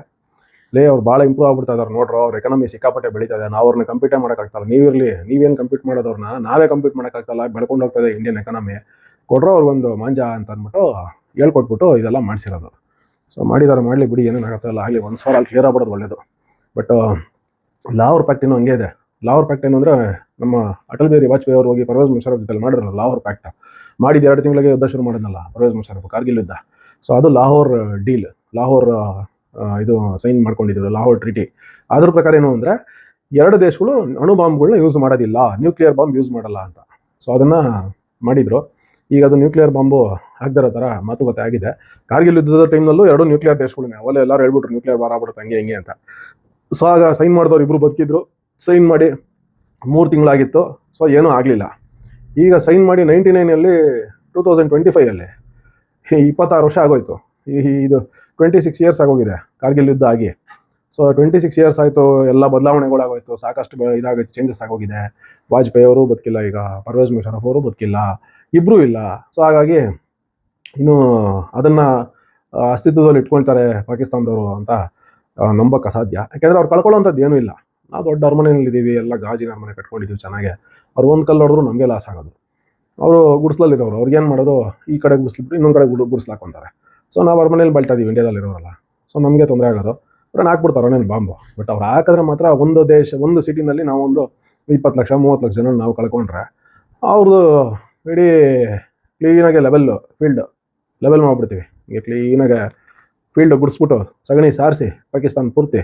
ಅವ್ರು ಭಾಳ ಇಂಪ್ರೂವ್ ಆಗ್ಬಿಡ್ತಾ ಇದ್ದಾರೆ ನೋಡ್ರೋ. ಅವ್ರ ಎಕನಾಮಿ ಸಿಕ್ಕಾಪಟ್ಟೆ ಬೆಳೀತಾ ಇದೆ. ನಾವು ಅವ್ರನ್ನ ಕಂಪೀಟೇ ಮಾಡೋಕ್ಕಾಗ್ತಲ್ಲ. ನೀವೇನು ಕಂಪೀಟ್ ಮಾಡೋದವ್ರನ್ನ, ನಾವೇ ಕಂಪೀಟ್ ಮಾಡೋಕ್ಕಾಗ್ತಲ್ಲ. ಬೆಳ್ಕೊಂಡು ಹೋಗ್ತಾ ಇದೆ ಇಂಡಿಯನ್ ಎಕನಾಮಿ. ಕೊಡ್ರೋ ಅವ್ರಿಗೊಂದು ಮಾಂಜ ಅಂತ ಅಂದ್ಬಿಟ್ಟು ಹೇಳ್ಕೊಟ್ಬಿಟ್ಟು ಇದೆಲ್ಲ ಮಾಡಿಸಿರೋದು. ಸೊ ಮಾಡಿದ್ದಾರೆ, ಮಾಡಲಿ ಬಿಡಿ, ಏನೇನಾಗುತ್ತಲ್ಲ ಆಗಲಿ. ಒಂದು ಸಲ ಅಲ್ಲಿ ಕ್ಲಿಯರ್ ಆಗ್ಬಿಡೋದು ಒಳ್ಳೇದು. ಬಟ್ ಲಾಹೋರ್ ಪ್ಯಾಕ್ಟ್ ಇನ್ನೂ ಹಂಗೆ ಇದೆ. ಲಾಹೋರ್ ಪ್ಯಾಕ್ಟ್ ಏನು ಅಂದರೆ, ನಮ್ಮ ಅಟಲ್ ಬಿಹಾರಿ ವಾಜಪೇಯಿ ಅವರು ಹೋಗಿ ಪರ್ವೇಜ್ ಮುಷರಫ್ ಜೊತೆ ಮಾಡಿದ್ರಲ್ಲ ಲಾಹೋರ್ ಪ್ಯಾಕ್ಟ್, ಮಾಡಿದ 2 ತಿಂಗಳಿಗೆ ಯುದ್ಧ ಶುರು ಮಾಡಿದ್ನಲ್ಲ ಪರ್ವೇಜ್ ಮುಷರಫ್, ಕಾರ್ಗಿಲ್ ಯುದ್ಧ. ಸೊ ಅದು ಲಾಹೋರ್ ಡೀಲ್, ಲಾಹೋರ್ ಇದು ಸೈನ್ ಮಾಡ್ಕೊಂಡಿದ್ರು, ಲಾಹೋರ್ ಟ್ರೀಟಿ. ಅದ್ರ ಪ್ರಕಾರ ಏನು ಅಂದರೆ, 2 ದೇಶಗಳು ಅಣು ಬಾಂಬ್ಗಳನ್ನ ಯೂಸ್ ಮಾಡೋದಿಲ್ಲ, ನ್ಯೂಕ್ಲಿಯರ್ ಬಾಂಬ್ ಯೂಸ್ ಮಾಡಲ್ಲ ಅಂತ. ಸೊ ಅದನ್ನು ಮಾಡಿದರು. ಈಗ ಅದು ನ್ಯೂಕ್ಲಿಯರ್ ಬಾಂಬು ಆಗದಿರೋ ಥರ ಮಾತುಕತೆ ಆಗಿದೆ. ಕಾರ್ಗಿಲ್ ಯುದ್ಧದ ಟೈಮ್ನಲ್ಲೂ 2 ನ್ಯೂಕ್ಲಿಯರ್ ದೇಶಗಳನ್ನ ಅವೆಲ್ಲ ಎಲ್ಲರೂ ಹೇಳ್ಬಿಟ್ರು ನ್ಯೂಕ್ಲಿಯರ್ ಬಾರ್ ಆಗ್ಬಿಡುತ್ತೆ ಹಂಗೆ ಹಿಂಗೆ ಅಂತ. ಸೊ ಆಗ ಸೈನ್ ಮಾಡಿದವ್ರು ಇಬ್ಬರು ಬದುಕಿದ್ರು. ಸೈನ್ ಮಾಡಿ 3 ತಿಂಗಳಾಗಿತ್ತು. ಸೊ ಏನೂ ಆಗಲಿಲ್ಲ. ಈಗ ಸೈನ್ ಮಾಡಿ 99 2025 26 ವರ್ಷ ಆಗೋಯ್ತು. ಇದು 26 ಇಯರ್ಸ್ ಆಗೋಗಿದೆ ಕಾರ್ಗಿಲ್ ಯುದ್ಧ ಆಗಿ. ಸೊ 26 ಇಯರ್ಸ್ ಆಯಿತು, ಎಲ್ಲ ಬದಲಾವಣೆಗಳಾಗೋಯ್ತು, ಸಾಕಷ್ಟು ಇದಾಗೋಯ್ತು, ಚೇಂಜಸ್ ಆಗೋಗಿದೆ. ವಾಜಪೇಯಿ ಅವರು ಬದುಕಿಲ್ಲ, ಈಗ ಪರ್ವೇಜ್ ಮುಷರಫ್ ಅವರು ಬದುಕಿಲ್ಲ, ಇಬ್ಬರೂ ಇಲ್ಲ. ಸೊ ಹಾಗಾಗಿ ಇನ್ನು ಅದನ್ನು ಅಸ್ತಿತ್ವದಲ್ಲಿ ಇಟ್ಕೊಳ್ತಾರೆ ಪಾಕಿಸ್ತಾನದವರು ಅಂತ ನಂಬಕ್ಕೆ ಅಸಾಧ್ಯ. ಯಾಕೆಂದರೆ ಅವ್ರು ಕಳ್ಕೊಳ್ಳೋಂಥದ್ದು ಏನೂ ಇಲ್ಲ. ನಾವು ದೊಡ್ಡ ಅರಮನೆಯಲ್ಲಿದ್ದೀವಿ, ಎಲ್ಲ ಗಾಜಿನ ಅರಮನೆ ಕಟ್ಕೊಂಡಿದ್ದೀವಿ ಚೆನ್ನಾಗೆ. ಅವ್ರು ಒಂದು ಕಲ್ಲು ಹೊಡೆದ್ರು ನಮಗೆ ಲಾಸ್ ಆಗೋದು. ಅವರು ಗುಡಿಸ್ಲಲ್ಲಿರೋರು, ಅವ್ರಿಗೇನು ಮಾಡೋದು, ಈ ಕಡೆ ಗುಡಿಸ್ಲಿಬಿಟ್ಟು ಇನ್ನೊಂದು ಕಡೆ ಗುಡಿಸ್ಲಾಕೊಂತಾರೆ. ಸೊ ನಾವು ಅರಮನೆಯಲ್ಲಿ ಬಳ್ತಾ ಇದ್ದೀವಿ ಇಂಡಿಯಾದಲ್ಲಿರೋರಲ್ಲ. ಸೊ ನಮಗೆ ತೊಂದರೆ ಆಗೋದು. ಅವ್ರನ್ನ ಹಾಕ್ಬಿಡ್ತಾರೆ ಅವನೇನು ಬಾಂಬು. ಬಟ್ ಅವ್ರು ಹಾಕಿದ್ರೆ ಮಾತ್ರ ಒಂದು ಸಿಟಿನಲ್ಲಿ ನಾವು ಒಂದು 20 ಲಕ್ಷ 30 ಲಕ್ಷ ಜನ ನಾವು ಕಳ್ಕೊಂಡ್ರೆ, ಅವ್ರದ್ದು ಇಡೀ ಕ್ಲೀನಾಗೆ ಫೀಲ್ಡ್ ಲೆವೆಲ್ ಮಾಡಿಬಿಡ್ತೀವಿ. ಹೀಗೆ ಕ್ಲೀನಾಗೆ ಫೀಲ್ಡ್ ಗುಡಿಸ್ಬಿಟ್ಟು ಸಗಣಿ ಸಾರಿಸಿ ಪಾಕಿಸ್ತಾನ ಪೂರ್ತಿ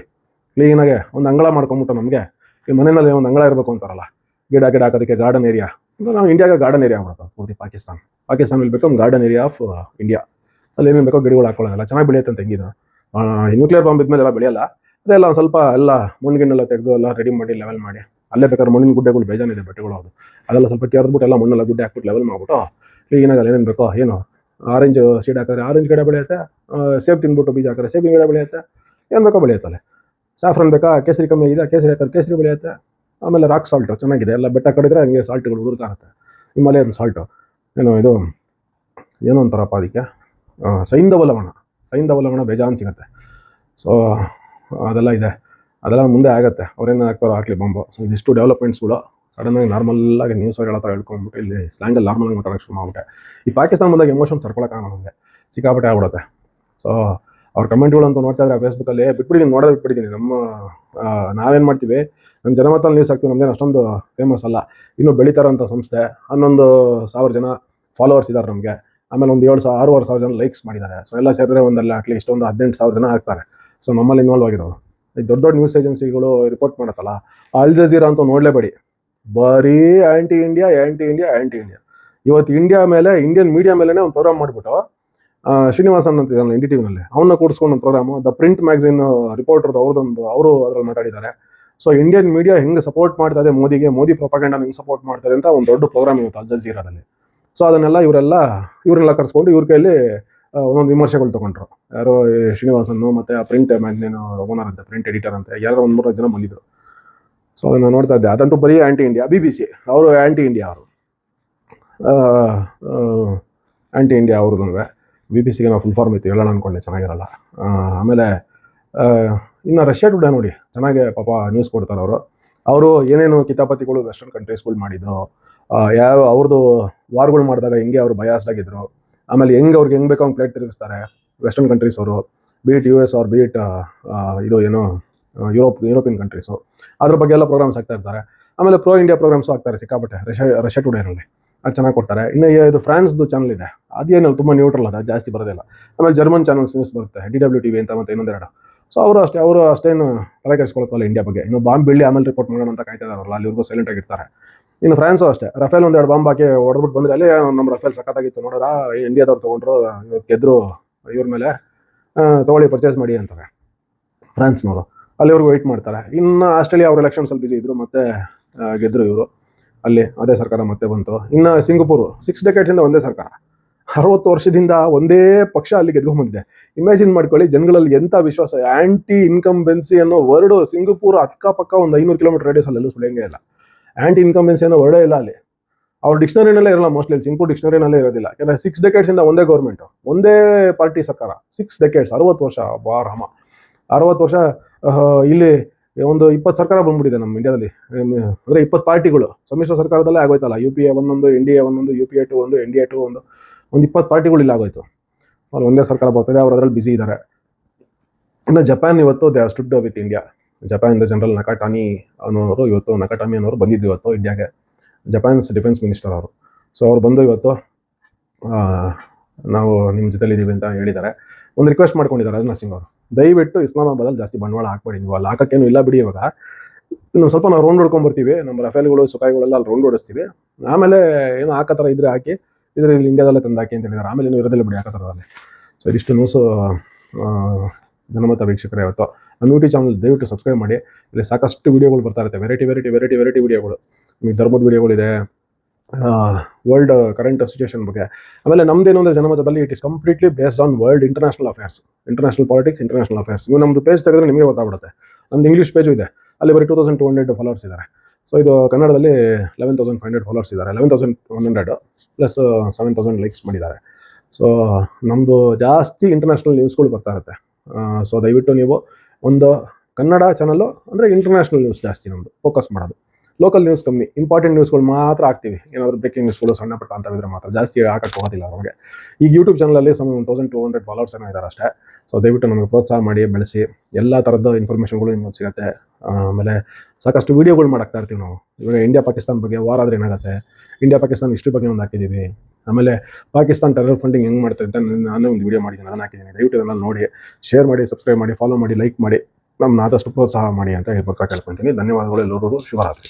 ಕ್ಲೀನಾಗೆ ಒಂದು ಅಂಗಳ ಮಾಡ್ಕೊಂಬಿಟ್ಟು, ನಮಗೆ ಈ ಮನೆಯಲ್ಲಿ ಒಂದು ಅಂಗಳ ಇರಬೇಕು ಅಂತಾರಲ್ಲ, ಗಿಡ ಹಾಕೋದಕ್ಕೆ ಗಾರ್ಡನ್ ಏರಿಯಾ, ನಾವು ಇಂಡಿಯಾಗೆ ಗಾರ್ಡನ್ ಏರಿಯಾ ಆಗ್ಬಿಡ್ತಾರೆ ಪೂರ್ತಿ Pakistan will become garden area of India. ಅಲ್ಲಿ ಏನೇನು ಬೇಕೋ ಗಿಡಗಳು ಹಾಕೊಳ್ಳೋದಲ್ಲ, ಚೆನ್ನಾಗಿ ಬೆಳೆಯುತ್ತೆ ಅಂತ ಹೆಂಗಿದ್ರು. ನ್ಯೂಕ್ಲಿಯರ್ ಬಾಂಬ್ ಇದ್ಮೇಲೆ ಎಲ್ಲ ಬೆಳೆಯಲ್ಲ, ಅದೆಲ್ಲ ಒಂದು ಸ್ವಲ್ಪ ಎಲ್ಲ ಮಣ್ಣಿಗೆಲ್ಲ ತೆಗೆದು ಎಲ್ಲ ರೆಡಿ ಮಾಡಿ ಲೆವೆಲ್ ಮಾಡಿ, ಅಲ್ಲೇ ಬೇಕಾದ್ರೆ ಮಣ್ಣಿನ ಗುಡ್ಡೆಗಳು ಬೇಜಾನಿದೆ ಬೆಟ್ಟಗಳು, ಅದೆಲ್ಲ ಸ್ವಲ್ಪ ಕೆರೆದ್ಬಿಟ್ಟು ಎಲ್ಲ ಮಣ್ಣೆಲ್ಲ ಗುಡ್ಡೆ ಹಾಕ್ಬಿಟ್ಟು ಲೆವೆಲ್ ಮಾಡ್ಬಿಟ್ಟು ಕ್ಲೀನಾಗಿ ಏನೇನು ಬೇಕೋ, ಏನು ಆರೆಂಜ್ ಸೀಡ್ ಹಾಕಿದ್ರೆ ಆರೆಂಜ್ ಗಿಡ ಬೆಳೆಯುತ್ತೆ, ಸೇಬ್ ತಿಂದ್ಬಿಟ್ಟು ಬೀಜ ಹಾಕಿದ್ರೆ ಸೇಬಿನ ಗಿಡ ಬೆಳೆಯುತ್ತೆ, ಏನು ಬೇಕೋ ಬೆಳೆಯುತ್ತಲ್ಲ. ಸ್ಯಾಫ್ರನ್ ಬೇಕಾ, ಕೇಸರಿ ಕಮ್ಮಿ ಆಗಿದೆ, ಕೇಸರಿ ಹಾಕಿದ್ರೆ ಕೇಸರಿ ಬೆಳೆಯುತ್ತೆ. ಆಮೇಲೆ ರಾಕ್ ಸಾಲ್ಟು ಚೆನ್ನಾಗಿದೆ, ಎಲ್ಲ ಬೆಟ್ಟ ಕಡಿದ್ರೆ ಹಂಗೆ ಸಾಲ್ಟ್ಗಳು ಉದುರ್ತಾಗುತ್ತೆ. ಹಿಮಾಲಯನ್ ಸಾಲ್ಟು, ಏನೋ ಅಂತಾರಪ್ಪ ಅದಕ್ಕೆ, ಸೈಂಧವ ಲವಣ ಬೇಜಾನ್ ಸಿಗುತ್ತೆ. ಸೊ ಅದೆಲ್ಲ ಇದೆ, ಅದೆಲ್ಲ ಮುಂದೆ ಆಗುತ್ತೆ. ಅವ್ರೇನು ಹಾಕ್ತಾರೋ ಹಾಕ್ಲಿ ಬಾಂಬು. ಸೊ ಇದಿಷ್ಟು ಡೆವಲಪ್ಮೆಂಟ್ಸ್ಗಳು ಸಡನ್ನಾಗಿ ನಾರ್ಮಲ್ಲಾಗಿ ನ್ಯೂಸ್ ಹೇಳೋ ಥರ ಹೇಳ್ಕೊಂಡ್ಬಿಟ್ಟು ಇಲ್ಲಿ ಸ್ಲ್ಯಾಂಗಲ್ಲಿ ನಾರ್ಮಲಾಗಿ ಮಾತಾಡೋಕ್ಕೆ ಶುರು ಮಾಡ್ಬಿಟ್ಟೆ. ಈ ಪಾಕಿಸ್ತಾನ ಬಂದಾಗ ಎಮೋಷನ್ಸ್ ಸರ್ಕೊಳಕ್ಕಾಗ ನಮಗೆ ಸಿಕ್ಕಾಪಟ್ಟೆ ಆಗ್ಬಿಡುತ್ತೆ. ಸೊ ಅವ್ರ ಕಮೆಂಟ್ಗಳಂತೂ ನೋಡ್ತಾ ಇದ್ರೆ ಫೇಸ್ಬುಕ್ಕಲ್ಲಿ ಬಿಟ್ಬಿಟ್ಟಿದ್ದೀನಿ. ನಾವೇನು ಮಾಡ್ತೀವಿ, ನಮ್ಮ ಜನಮತಲ್ಲಿ ನ್ಯೂಸ್ ಹಾಕ್ತೀವಿ, ನಮ್ಮದೇನು ಅಷ್ಟೊಂದು ಫೇಮಸ್ ಅಲ್ಲ, ಇನ್ನೂ ಬೆಳೀತಾರೋಂಥ ಸಂಸ್ಥೆ. 11,000 ಜನ ಫಾಲೋವರ್ಸ್ ಇದ್ದಾರೆ ನಮಗೆ. ಆಮೇಲೆ ಒಂದು 6,000 ಜನ ಲೈಕ್ಸ್ ಮಾಡಿದ್ದಾರೆ. ಸೊ ಎಲ್ಲ ಸೇರಿದ್ರೆ ಅಟ್ಲೀಸ್ಟ್ ಒಂದು 18,000 ಜನ ಆಗ್ತಾರೆ. ಸೊ ನಮ್ಮಲ್ಲಿ ಇನ್ವಾಲ್ವ್ ಆಗಿರೋರು. ಈ ದೊಡ್ಡ ನ್ಯೂಸ್ ಏಜೆನ್ಸಿಗಳು ರಿಪೋರ್ಟ್ ಮಾಡುತ್ತಲ್ಲ, ಅಲ್ ಜಜೀರಾ ಅಂತೂ ನೋಡಲೇಬೇಡಿ, ಬರೀ ಆ್ಯಂಟಿ ಇಂಡಿಯಾ. ಇವತ್ತು ಇಂಡಿಯನ್ ಮೀಡಿಯಾ ಮೇಲೇ ಒಂದು ಪ್ರೋಗ್ರಾಮ್ ಮಾಡಿಬಿಟ್ಟು, ಶ್ರೀನಿವಾಸನ್ ಅಂತ ಇದ್ದಾನೆ ND TV-ನಲ್ಲಿ, ಅವನ್ನ ಕೂಡಿಸ್ಕೊಂಡು ಒಂದು ಪ್ರೋಗ್ರಾಮು, ದ ಪ್ರಿಂಟ್ ಮ್ಯಾಗಝಿನ್ ರಿಪೋರ್ಟರ್ದು ಅವರು ಅದರಲ್ಲಿ ಮಾತಾಡಿದ್ದಾರೆ. ಸೊ ಇಂಡಿಯನ್ ಮೀಡಿಯಾ ಹೆಂಗೆ ಸಪೋರ್ಟ್ ಮಾಡ್ತಾ ಇದೆ ಮೋದಿ ಪ್ರೊಪಗಂಡ ಹೆಂಗೆ ಸಪೋರ್ಟ್ ಮಾಡ್ತಾ ಇದೆ ಅಂತ ಒಂದು ದೊಡ್ಡ ಪ್ರೋಗ್ರಾಮ್ ಇವತ್ತು ಅಲ್ ಜಜೀರಾದಲ್ಲಿ. ಸೊ ಅದನ್ನೆಲ್ಲ ಇವರೆಲ್ಲ ಕರೆಸ್ಕೊಂಡು ಇವ್ರ ಕೈಯಲ್ಲಿ ಒಂದೊಂದು ವಿಮರ್ಶೆಗಳು ತೊಗೊಂಡ್ರು. ಯಾರೋ ಶ್ರೀನಿವಾಸನ್ನು ಮತ್ತು ಆ ಪ್ರಿಂಟ್ ಮ್ಯಾಗಝಿನ್ ಓನರ್ ಅಂತೆ, ಪ್ರಿಂಟ್ ಎಡಿಟರ್ ಅಂತ ಯಾರೋ 1-3 ಜನ ಬಂದಿದ್ರು. ಸೊ ಅದನ್ನು ನೋಡ್ತಾ ಇದ್ದೆ. ಅದಂತೂ ಬರೀ ಆ್ಯಂಟಿ ಇಂಡಿಯಾ. BBC ಅವರು ಆ್ಯಂಟಿ ಇಂಡಿಯಾ, ಆ್ಯಂಟಿ ಇಂಡಿಯಾ ಅವ್ರದ್ದು. BBC-ಗೆ ನಾವು ಫುಲ್ ಫಾರ್ಮ್ ಇತ್ತು, ಹೇಳೋಣ ಅಂದ್ಕೊಂಡೆ, ಚೆನ್ನಾಗಿರಲ್ಲ. ಆಮೇಲೆ ಇನ್ನು ರಷ್ಯಾ ಟುಡೇ ನೋಡಿ, ಚೆನ್ನಾಗೆ ಪಾಪ ನ್ಯೂಸ್ ಕೊಡ್ತಾರೆ ಅವರು ಏನೇನು ಕಿತಾಪತಿಗಳು ವೆಸ್ಟರ್ನ್ ಕಂಟ್ರೀಸ್ಗಳು ಮಾಡಿದ್ರು, ಅವ್ರದ್ದು ವಾರ್ಗಳು ಮಾಡಿದಾಗ ಹೆಂಗೆ ಅವರು ಬಯಾಸ್ಡ್ ಆಗಿದ್ರು, ಆಮೇಲೆ ಅವ್ರಿಗೆ ಹೆಂಗೆ ಬೇಕೋ ಅವ್ನು ಪ್ಲೇಟ್ ತಿರುಗಿಸ್ತಾರೆ ವೆಸ್ಟರ್ನ್ ಕಂಟ್ರೀಸ್ ಅವರು, beat US or beat European countries. ಅದ್ರ ಬಗ್ಗೆ ಎಲ್ಲ ಪ್ರೋಗ್ರಾಮ್ಸ್ ಆಗ್ತಾ ಇರ್ತಾರೆ. ಆಮೇಲೆ ಪ್ರೋ ಇಂಡಿಯಾ ಪ್ರೋಗ್ರಾಮ್ಸು ಆಗ್ತಾರೆ ಸಿಕ್ಕಾಪಟ್ಟೆ ರಷ್ಯಾ ಟುಡೇನಲ್ಲಿ. ಅದು ಚೆನ್ನಾಗಿ ಕೊಡ್ತಾರೆ. ಇನ್ನು ಇದು ಫ್ರಾನ್ಸ್ದು ಚಾನಲ್ ಇದೆ, ಅದೇನು ತುಂಬ ನ್ಯೂಟ್ರಲ್, ಅದು ಜಾಸ್ತಿ ಬರೋದಿಲ್ಲ. ಆಮೇಲೆ ಜರ್ಮನ್ ಚಾನಲ್ಸ್ ನ್ಯೂಸ್ ಬರುತ್ತೆ, DW TV ಅಂತ ಮತ್ತು ಇನ್ನೊಂದೆರಡು. ಸೊ ಅವರು ಅಷ್ಟೇನು ತಲೆ ಕೆಡಿಸ್ಕೊಳ್ತಲ್ಲ ಇಂಡಿಯಾ ಬಗ್ಗೆ. ಇನ್ನು ಬಾಂಬ್ ಬೀಳಿ ಆಮೇಲೆ ರಿಪೋರ್ಟ್ ಮಾಡೋಣ ಅಂತ ಕಾಯ್ತಾ ಇದ್ದಾರಲ್ಲ, ಅಲ್ಲಿವರೆಗೂ ಸೈಲೆಂಟ್ ಆಗಿರ್ತಾರೆ. ಇನ್ನು ಫ್ರಾನ್ಸು ಅಷ್ಟೇ, ರಫೇಲ್ 1-2 ಬಾಂಬ್ ಹಾಕಿ ಹೊಡೆದ್ಬಿಟ್ಟು ಬಂದರೆ, ಅಲ್ಲೇ ನಮ್ಮ ರಫೇಲ್ ಸಖತ್ತಾಗಿತ್ತು ನೋಡೋರ, ಇಂಡಿಯಾದವ್ರು ತೊಗೊಂಡ್ರು, ಗೆದ್ರು, ಇವ್ರ ಮೇಲೆ ತೊಗೊಳ್ಳಿ ಪರ್ಚೇಸ್ ಮಾಡಿ ಅಂತಾರೆ ಫ್ರಾನ್ಸ್ನವರು. ಅಲ್ಲಿವರೆಗೂ ವೆಯ್ಟ್ ಮಾಡ್ತಾರೆ. ಇನ್ನು ಆಸ್ಟ್ರೇಲಿಯಾ ಅವ್ರ ಎಲೆಕ್ಷನ್ಸಲ್ಲಿ ಬಿಸಿ ಇದ್ರು, ಮತ್ತೆ ಗೆದ್ರು ಇವರು, ಅಲ್ಲಿ ಅದೇ ಸರ್ಕಾರ ಮತ್ತೆ ಬಂತು. ಇನ್ನು ಸಿಂಗಪೂರು 6 ಡೆಕೆಡ್ಸಿಂದ ಒಂದೇ ಸರ್ಕಾರ, 60 ವರ್ಷದಿಂದ ಒಂದೇ ಪಕ್ಷ ಅಲ್ಲಿ ಗೆದ್ಕೊಂಡ್ಬಂದಿದೆ. ಇಮ್ಯಾಜಿನ್ ಮಾಡ್ಕೊಳ್ಳಿ ಜನಗಳಲ್ಲಿ ಎಂಥ ವಿಶ್ವಾಸ. ಆ್ಯಂಟಿ ಇನ್ಕಂಬೆನ್ಸಿ ಅನ್ನೋ ವರ್ಡು ಸಿಂಗಪೂರ್ ಅಕ್ಕಪಕ್ಕ ಒಂದು 500 ಕಿಲೋಮೀಟರ್ ರೇಡಿಯಸಲ್ಲಿ ಎಲ್ಲೂ ಸುಳಿಯಂಗೆ ಇಲ್ಲ. ಆ್ಯಂಟಿ ಇನ್ಕಂಬೆನ್ಸಿ ಅನ್ನೋ ವರ್ಡೇ ಇಲ್ಲ ಅಲ್ಲಿ. ಅವ್ರ ಡಿಕ್ಷನರಿನಲ್ಲೇ ಇರಲ್ಲ, ಮೋಸ್ಟ್ಲಿ ಸಿಂಗಪೂರ್ ಡಿಕ್ಷನರಿನಲ್ಲೇ ಇರೋದಿಲ್ಲ. ಯಾಕಂದರೆ 6 ಡೆಕೆಡ್ಸಿಂದ ಒಂದೇ ಗೌರ್ಮೆಂಟು, ಒಂದೇ ಪಾರ್ಟಿ ಸರ್ಕಾರ. 6 ಡೆಕೆಡ್ಸ್, 60 ವರ್ಷ, ಬಾರಮ್ಮ 60 ವರ್ಷ. ಇಲ್ಲಿ ಒಂದು 20 ಸರ್ಕಾರ ಬಂದ್ಬಿಟ್ಟಿದೆ ನಮ್ಮ ಇಂಡಿಯಾದಲ್ಲಿ. ಅಂದರೆ 20 ಪಾರ್ಟಿಗಳು ಸಮ್ಮಿಶ್ರ ಸರ್ಕಾರದಲ್ಲೇ ಆಗೋಯ್ತಲ್ಲ. UPA 1, NDA 1, UPA 2, NDA 2, ಒಂದು 20 ಪಾರ್ಟಿಗಳು ಇಲ್ಲ ಆಗೋಯ್ತು. ಅಲ್ಲಿ ಒಂದೇ ಸರ್ಕಾರ ಬರ್ತದೆ, ಅವ್ರು ಅದರಲ್ಲಿ ಬ್ಯುಸಿ ಇದ್ದಾರೆ. ಇನ್ನು ಜಪಾನ್ ಇವತ್ತು they have stood with India. ಜಪಾನ್ದ ಜನರಲ್ ನಕಾಟಾನಿ ಅನ್ನೋರು ಇವತ್ತು ನಕಾಟಾಮಿ ಅನ್ನೋರು ಬಂದಿದ್ರು ಇವತ್ತು ಇಂಡಿಯಾಗೆ, ಜಪಾನ್ಸ್ ಡಿಫೆನ್ಸ್ ಮಿನಿಸ್ಟರ್ ಅವರು. ಸೊ ಅವ್ರು ಬಂದು ಇವತ್ತು ನಾವು ನಿಮ್ಮ ಜೊತೆಲಿದ್ದೀವಿ ಅಂತ ಹೇಳಿದ್ದಾರೆ. ಒಂದು ರಿಕ್ವೆಸ್ಟ್ ಮಾಡ್ಕೊಂಡಿದ್ದಾರೆ ರಾಜನಾಥ್ ಸಿಂಗ್ ಅವರು, ದಯವಿಟ್ಟು ಇಸ್ಲಾಮಾಬಾದಲ್ಲಿ ಜಾಸ್ತಿ ಬಂಡವಾಳ ಹಾಕ್ಬೇಡಿ, ನೀವು ಅಲ್ಲಿ ಹಾಕೋಕ್ಕೇನು ಇಲ್ಲ ಬಿಡಿ. ಇವಾಗ ಇನ್ನೊಂದು ಸ್ವಲ್ಪ ನಾವು ರೌಂಡ್ ಹೊಡ್ಕೊಂಡ್ಬರ್ತೀವಿ, ನಮ್ಮ ರಫೇಲ್ಗಳು ಸುಖಾಯಿಗಳೆಲ್ಲ ಅಲ್ಲಿ ರೌಂಡ್ ಹೊಡಿಸ್ತೀವಿ, ಆಮೇಲೆ ಏನೋ ಹಾಕೋ ಥರ ಇದ್ರೆ ಹಾಕಿ, ಇದ್ರೆ ಇಲ್ಲಿ ಇಂಡಿಯಾದಲ್ಲೇ ತಂದು ಹಾಕಿ ಅಂತ ಹೇಳಿದ್ದಾರೆ. ಆಮೇಲೆ ಏನು ಇರೋದಿಲ್ಲ ಬಿಡಿ ಹಾಕೋ ಥರದಲ್ಲಿ. ಸೊ ಇದಿಷ್ಟು ನ್ಯೂಸು ಜನಮತ ವೀಕ್ಷಕರೇ. ಇವತ್ತು ನಮ್ಮ ಯೂಟ್ಯೂಬ್ ಚಾನಲ್ ದಯವಿಟ್ಟು ಸಬ್ಸ್ಕ್ರೈಬ್ ಮಾಡಿ. ಇಲ್ಲಿ ಸಾಕಷ್ಟು ವೀಡಿಯೋಗಳು ಬರ್ತಾ ಇರುತ್ತೆ, ವೆರೈಟಿ ವೀಡಿಯೋಗಳು. ನಿಮಗೆ ಧರ್ಮದ ವೀಡಿಯೋಗಳಿದೆ, ವರ್ಲ್ಡ್ ಕರೆಂಟ್ ಸಿಚುವೇಶನ್ ಬಗ್ಗೆ. ಆಮೇಲೆ ನಮ್ದೇನು ಅಂದರೆ ಜನಮತದಲ್ಲಿ it is completely based on world international affairs, international politics, international affairs. ನೀವು ನಮ್ಮದು ಪೇಜ್ ತೆಗೆದ್ರೆ ನಿಮಗೆ ಗೊತ್ತಾಗ್ಬಿಡುತ್ತೆ. ನಮ್ದು ಇಂಗ್ಲೀಷ್ ಪೇಜು ಇದೆ, ಅಲ್ಲಿ ಬರೀ 2200 ಫಾಲೋವರ್ಸ್ ಇದ್ದಾರೆ. ಸೊ ಇದು ಕನ್ನಡದಲ್ಲಿ 11,500 ಫಾಲೋವರ್ಸ್ ಇದ್ದಾರೆ, 11,100 ಪ್ಲಸ್ 7,000 ಲೈಕ್ಸ್ ಮಾಡಿದ್ದಾರೆ. ಸೊ ನಮ್ಮದು ಜಾಸ್ತಿ ಇಂಟರ್ನ್ಯಾಷನಲ್ ನ್ಯೂಸ್ಗಳು ಬರ್ತಾ ಇರುತ್ತೆ. ಸೊ ದಯವಿಟ್ಟು ನೀವು ಒಂದು ಕನ್ನಡ ಚಾನಲ್ಲು ಅಂದರೆ ಇಂಟರ್ನ್ಯಾಷನಲ್ ನ್ಯೂಸ್ ಜಾಸ್ತಿ ನಮ್ಮದು ಫೋಕಸ್ ಮಾಡೋದು, ಲೋಕಲ್ ನ್ಯೂಸ್ ಕಮ್ಮಿ, ಇಂಪಾರ್ಟೆಂಟ್ ನ್ಯೂಸ್ಗಳು ಮಾತ್ರ ಹಾಕ್ತೀವಿ. ಏನಾದರೂ ಬ್ರೇಕಿಂಗ್ ನ್ಯೂಸ್ಗಳು ಸಣ್ಣ ಪಟ್ಟ ಅಂತವಿದ್ರೆ ಮಾತ್ರ, ಜಾಸ್ತಿ ಹಾಕಕ್ಕೆ ಹೋಗೋದಿಲ್ಲ ನಮಗೆ. ಈಗ ಯೂಟ್ಯೂಬ್ ಚಾನಲಲ್ಲಿ 1200 ಫಾಲೋವರ್ಸ್ ಏನೋ ಇದ್ದಾರೆ ಅಷ್ಟೇ. ಸೊ ದಯವಿಟ್ಟು ನಮಗೆ ಪ್ರೋತ್ಸಾಹ ಮಾಡಿ, ಬೆಳೆಸಿ. ಎಲ್ಲ ಥರದ ಇನ್ಫಾರ್ಮೇಷನ್ಗಳು ನಿಮ್ಗೆ ಸಿಗುತ್ತೆ. ಆಮೇಲೆ ಸಾಕಷ್ಟು ವೀಡಿಯೋಗಳು ಮಾಡಾಕ್ತಾ ಇರ್ತೀವಿ ನಾವು. ಇವಾಗ ಇಂಡಿಯಾ ಪಾಕಿಸ್ತಾನ ಬಗ್ಗೆ ವಾರ ಆದರೆ ಏನಾಗುತ್ತೆ, ಇಂಡಿಯಾ ಪಾಕಿಸ್ತಾನ ಹಿಸ್ಟ್ರಿ ಬಗ್ಗೆ ಒಂದು ಹಾಕಿದ್ದೀವಿ. ಆಮೇಲೆ ಪಾಕಿಸ್ತಾನ ಟೆರರ್ ಫಂಡಿಂಗ್ ಹೆಂಗೆ ಮಾಡ್ತಾರೆ ಅಂತ ನಾನೇ ಒಂದು ವೀಡಿಯೋ ಮಾಡಿದ್ದೀನಿ, ಅದನ್ನು ಹಾಕಿದ್ದೀನಿ. ದಯವಿಟ್ಟು ಅದನ್ನು ನೋಡಿ, ಶೇರ್ ಮಾಡಿ, ಸಬ್ಸ್ಕ್ರೈಬ್ ಮಾಡಿ, ಫಾಲೋ ಮಾಡಿ, ಲೈಕ್ ಮಾಡಿ, ನಮ್ಮನ್ನ ಆದಷ್ಟು ಪ್ರೋತ್ಸಾಹ ಮಾಡಿ ಅಂತ ಹೇಳ್ಕೊಳ್ತೀನಿ. ಧನ್ಯವಾದಗಳು ಎಲ್ಲರೂ. ಶುಭರಾತ್ರಿ.